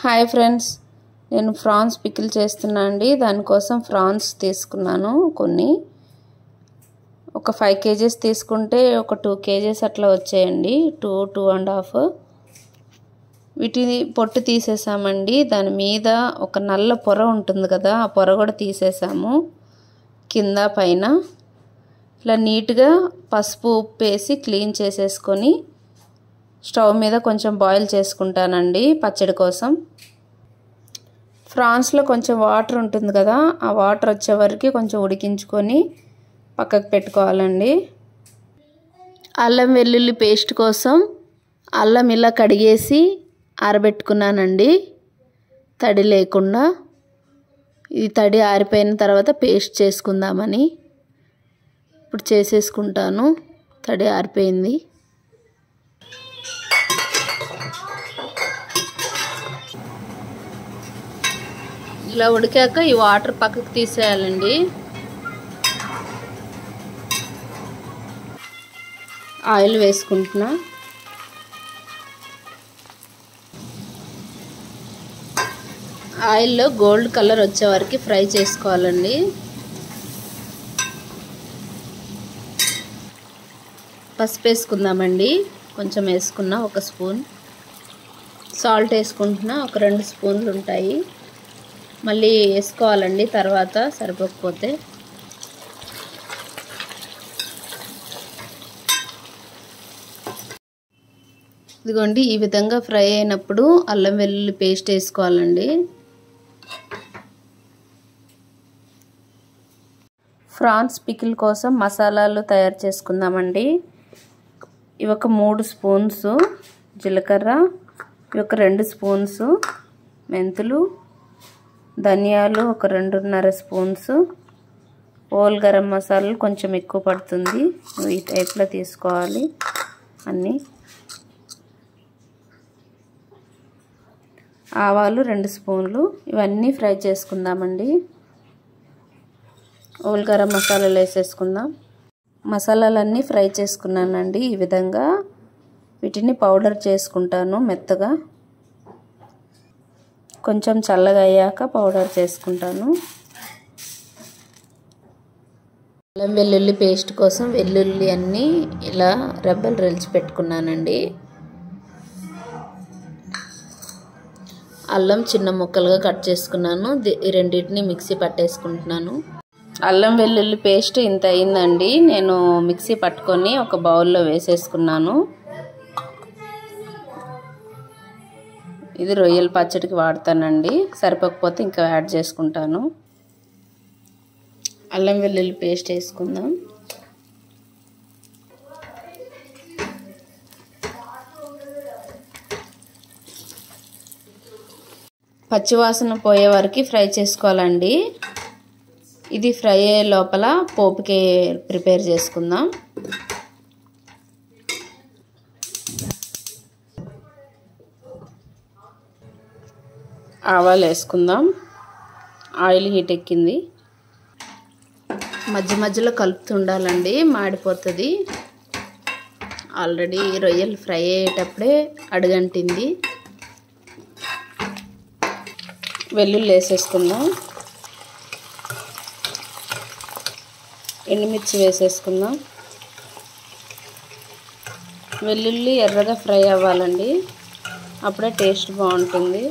Hi friends, నేను France pickle చేస్తున్నా అండి. దానికోసం ఫ్రాన్స్ తీసుకున్నాను. ఒక 5 kgs తీసుకుంటే ఒక 2 kgs అట్లా వచ్చాయండి. 2.5 వీటిని పొట్టు తీసేసామండి. దాని మీద ఒక నల్ల పొర ఉంటుంది కదా, ఆ పొర కూడా తీసేసాము. కింద పైన ఇలా నీట్గా పసుపు ఉప్పు వేసి క్లీన్ చేసేసుకొని స్టవ్ మీద కొంచెం బాయిల్ చేసుకుంటానండి పచ్చడి కోసం. ఫ్రాన్స్లో కొంచెం వాటర్ ఉంటుంది కదా, ఆ వాటర్ వచ్చే వరకు కొంచెం ఉడికించుకొని పక్కకు పెట్టుకోవాలండి. అల్లం వెల్లుల్లి పేస్ట్ కోసం అల్లం ఇలా కడిగేసి ఆరబెట్టుకున్నానండి, తడి లేకుండా. ఇది తడి ఆరిపోయిన తర్వాత పేస్ట్ చేసుకుందామని ఇప్పుడు చేసేసుకుంటాను. తడి ఆరిపోయింది. ఇలా ఉడికాక ఈ వాటర్ పక్కకు తీసేయాలండి. ఆయిల్ వేసుకుంటున్నా. ఆయిల్లో గోల్డ్ కలర్ వచ్చే వరకు ఫ్రై చేసుకోవాలండి. పసుపు వేసుకుందామండి, కొంచెం వేసుకున్నా, 1 స్పూన్. సాల్ట్ వేసుకుంటున్నా, ఒక 2 స్పూన్లు ఉంటాయి. మళ్ళీ వేసుకోవాలండి తర్వాత సరిపోకపోతే. ఇదిగోండి, ఈ విధంగా ఫ్రై అయినప్పుడు అల్లం వెల్లుల్లి పేస్ట్ వేసుకోవాలండి. ఫ్రాన్స్ పికిల్ కోసం మసాలాలు తయారు చేసుకుందామండి. ఇవి ఒక 3 స్పూన్స్ జీలకర్ర, ఇవి ఒక 2 స్పూన్స్ మెంతులు, ధనియాలు ఒక 2.5 స్పూన్స్, హోల్ గరం మసాలాలు కొంచెం ఎక్కువ పడుతుంది. ఈ టైప్లో తీసుకోవాలి అన్నీ. ఆవాలు 2 స్పూన్లు. ఇవన్నీ ఫ్రై చేసుకుందామండి. హోల్ గరం మసాలాలు వేసేసుకుందాం. మసాలాలన్నీ ఫ్రై చేసుకున్నానండి. ఈ విధంగా వీటిని పౌడర్ చేసుకుంటాను మెత్తగా. కొంచెం చల్లగా అయ్యాక పౌడర్ చేసుకుంటాను. అల్లం వెల్లుల్లి పేస్ట్ కోసం వెల్లుల్లి అన్నీ ఇలా రెబ్బలు రెల్చి పెట్టుకున్నానండి. అల్లం చిన్న ముక్కలుగా కట్ చేసుకున్నాను. ఈ రెండింటిని మిక్సీ పట్టేసుకుంటున్నాను. అల్లం వెల్లుల్లి పేస్ట్ ఇంత అయిందండి. నేను మిక్సీ పట్టుకొని ఒక బౌల్లో వేసేసుకున్నాను. ఇది రొయ్యల పచ్చడికి వాడతానండి. సరిపోకపోతే ఇంకా యాడ్ చేసుకుంటాను. అల్లం వెల్లుల్లి పేస్ట్ వేసుకుందాం. పచ్చివాసన పోయే వరకు ఫ్రై చేసుకోవాలండి. ఇది ఫ్రై అయ్యే లోపల పోపుకి ప్రిపేర్ చేసుకుందాం. ఆవాలు వేసుకుందాం. ఆయిల్ హీట్ ఎక్కింది. మధ్య మధ్యలో కలుపుతుండాలండి, మాడిపోతుంది. ఆల్రెడీ రొయ్యలు ఫ్రై అయ్యేటప్పుడే అడుగంటింది. వెల్లుల్లి వేసేసుకుందాం. ఎండుమిర్చి వేసేసుకుందాం. వెల్లుల్లి ఎర్రగా ఫ్రై అవ్వాలండి, అప్పుడే టేస్ట్ బాగుంటుంది.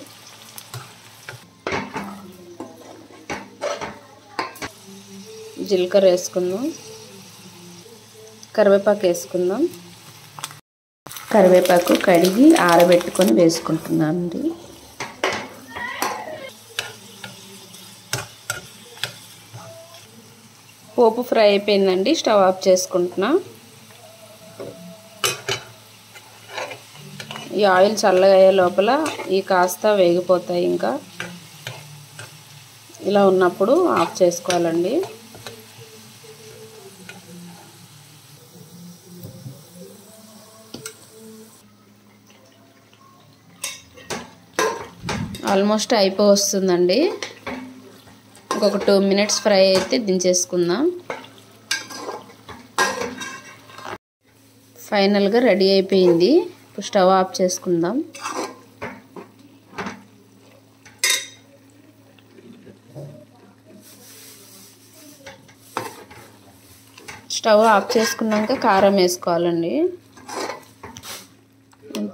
జీలకర్ర వేసుకుందాం. కరివేపాకు వేసుకుందాం. కరివేపాకు కడిగి ఆరబెట్టుకొని వేసుకుంటున్నానండి. పోపు ఫ్రై అయిపోయిందండి. స్టవ్ ఆఫ్ చేసుకుంటున్నా. ఈ ఆయిల్ చల్లగా అయ్యే లోపల ఈ కాస్త వేగిపోతాయి. ఇంకా ఇలా ఉన్నప్పుడు ఆఫ్ చేసుకోవాలండి. ఆల్మోస్ట్ అయిపోవస్తుందండి. ఇంకొక 2 minutes ఫ్రై అయితే దించేసుకుందాం. ఫైనల్గా రెడీ అయిపోయింది. ఇప్పుడు స్టవ్ ఆఫ్ చేసుకుందాం. స్టవ్ ఆఫ్ చేసుకున్నాక కారం వేసుకోవాలండి.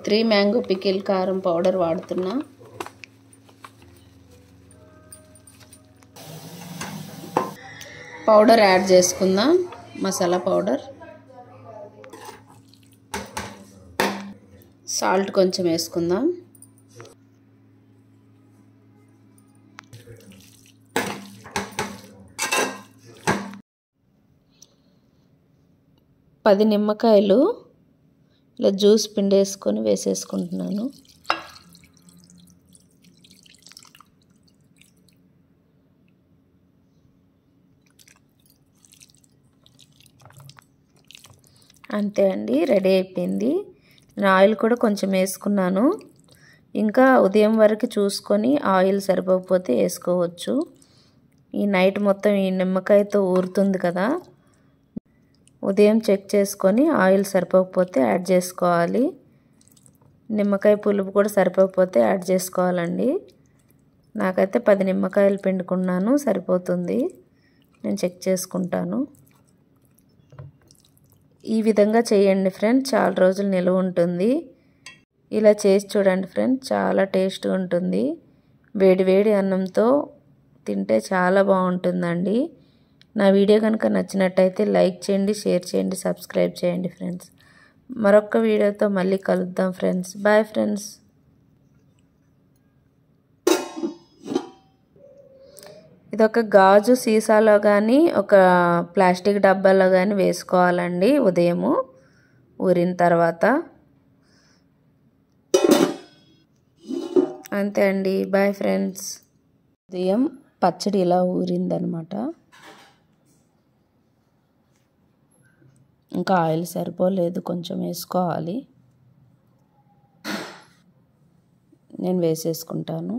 3 మ్యాంగో పికిల్ కారం పౌడర్ వాడుతున్నా. పౌడర్ యాడ్ చేసుకుందాం, మసాలా పౌడర్. సాల్ట్ కొంచెం వేసుకుందాం. పది నిమ్మకాయలు ఇలా జ్యూస్ పిండేసుకొని వేసేసుకుంటున్నాను. అంతే అండి, రెడీ అయిపోయింది. నేను ఆయిల్ కూడా కొంచెం వేసుకున్నాను. ఇంకా ఉదయం వరకు చూసుకొని ఆయిల్ సరిపోకపోతే వేసుకోవచ్చు. ఈ నైట్ మొత్తం ఈ నిమ్మకాయతో ఊరుతుంది కదా, ఉదయం చెక్ చేసుకొని ఆయిల్ సరిపోకపోతే యాడ్ చేసుకోవాలి. నిమ్మకాయ పులుపు కూడా సరిపోకపోతే యాడ్ చేసుకోవాలండి. నాకైతే 10 నిమ్మకాయలు పిండుకున్నాను, సరిపోతుంది. నేను చెక్ చేసుకుంటాను. ఈ విధంగా చేయండి ఫ్రెండ్స్, చాలా రోజులు నిలువ ఉంటుంది. ఇలా చేసి చూడండి ఫ్రెండ్స్, చాలా టేస్ట్గా ఉంటుంది. వేడి వేడి అన్నంతో తింటే చాలా బాగుంటుందండి. నా వీడియో కనుక నచ్చినట్టయితే లైక్ చేయండి, షేర్ చేయండి, సబ్స్క్రైబ్ చేయండి ఫ్రెండ్స్. మరొక వీడియోతో మళ్ళీ కలుద్దాం ఫ్రెండ్స్. Bye friends. ఇదొక గాజు సీసాలో కానీ ఒక ప్లాస్టిక్ డబ్బాలో కానీ వేసుకోవాలండి ఉదయము ఊరిన తర్వాత. అంతే అండి, బాయ్ ఫ్రెండ్స్. ఉదయం పచ్చడి ఇలా ఊరిందనమాట. ఇంకా ఆయిల్ సరిపోలేదు, కొంచెం వేసుకోవాలి. నేను వేసేసుకుంటాను.